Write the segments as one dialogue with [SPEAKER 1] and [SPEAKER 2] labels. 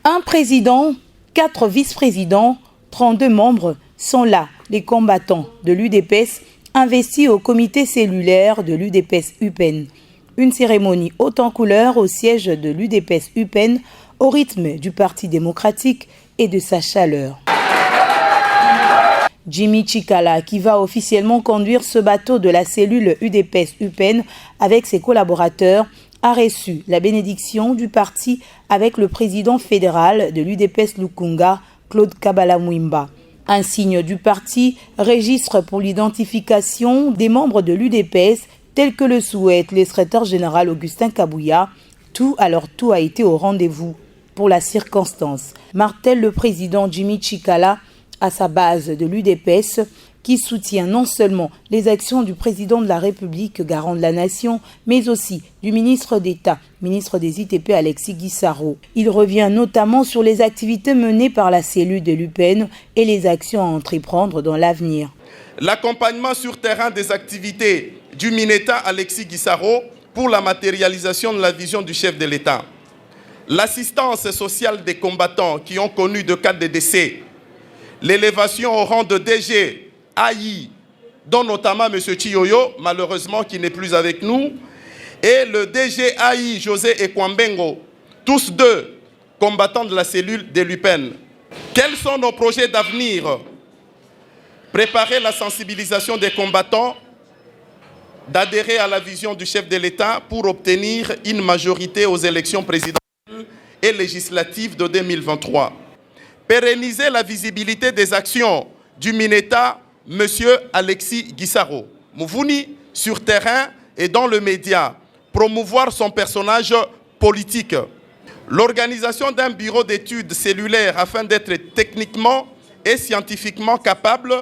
[SPEAKER 1] Un président, 4 vice-présidents, 32 membres sont là, les combattants de l'UDPS investis au comité cellulaire de l'UDPS-UPEN. Une cérémonie haute en couleur au siège de l'UDPS-UPEN au rythme du Parti démocratique et de sa chaleur. Jimmy Chikala, qui va officiellement conduire ce bateau de la cellule UDPS-UPEN avec ses collaborateurs, a reçu la bénédiction du parti avec le président fédéral de l'UDPS Lukunga, Claude Kabala Mwimba. Un signe du parti, registre pour l'identification des membres de l'UDPS, tel que le souhaite le secrétaire général Augustin Kabouya. Tout a été au rendez-vous pour la circonstance, martèle le président Jimmy Chikala à sa base de l'UDPS, qui soutient non seulement les actions du président de la République, garant de la nation, mais aussi du ministre d'État, ministre des ITP Alexis Guissaro. Il revient notamment sur les activités menées par la cellule de l'UPEN et les actions à entreprendre dans l'avenir.
[SPEAKER 2] L'accompagnement sur terrain des activités du Mineta Alexis Guissaro pour la matérialisation de la vision du chef de l'État. L'assistance sociale des combattants qui ont connu de cas de décès. L'élévation au rang de DG AI, dont notamment M. Chiyoyo, malheureusement qui n'est plus avec nous, et le DG AI, José Ekwambengo, tous deux combattants de la cellule de l'UPEN. Quels sont nos projets d'avenir? Préparer la sensibilisation des combattants, d'adhérer à la vision du chef de l'État pour obtenir une majorité aux élections présidentielles et législatives de 2023. Pérenniser la visibilité des actions du Mineta, M. Alexis Guissaro. Mouvouni, sur terrain et dans le média, promouvoir son personnage politique. L'organisation d'un bureau d'études cellulaires afin d'être techniquement et scientifiquement capable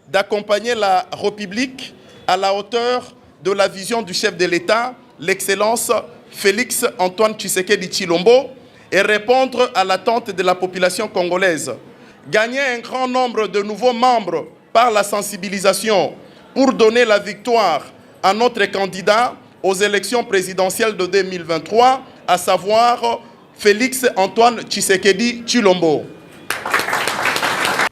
[SPEAKER 2] d'accompagner la République à la hauteur de la vision du chef de l'État, l'excellence Félix Antoine Tshisekedi Tshilombo, et répondre à l'attente de la population congolaise. Gagner un grand nombre de nouveaux membres par la sensibilisation pour donner la victoire à notre candidat aux élections présidentielles de 2023, à savoir Félix Antoine Tshisekedi Tshilombo.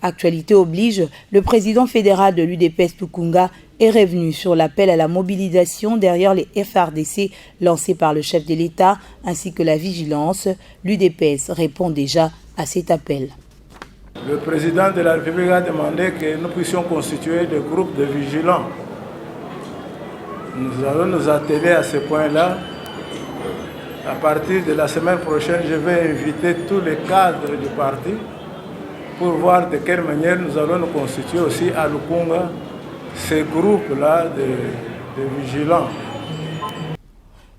[SPEAKER 1] Actualité oblige, le président fédéral de l'UDPS Lukunga est revenu sur l'appel à la mobilisation derrière les FRDC lancés par le chef de l'État ainsi que la vigilance. L'UDPS répond déjà à cet appel.
[SPEAKER 3] Le président de la République a demandé que nous puissions constituer des groupes de vigilants. Nous allons nous atteler à ce point-là. À partir de la semaine prochaine, je vais inviter tous les cadres du parti pour voir de quelle manière nous allons nous constituer aussi à Lukunga ces groupes-là de vigilants.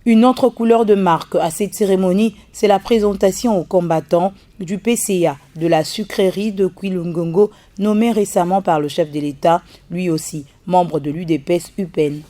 [SPEAKER 1] Une autre couleur de marque à cette cérémonie, c'est la présentation aux combattants du PCA de la sucrerie de Kwilungongo, nommé récemment par le chef de l'État, lui aussi membre de l'UDPS-UPEN.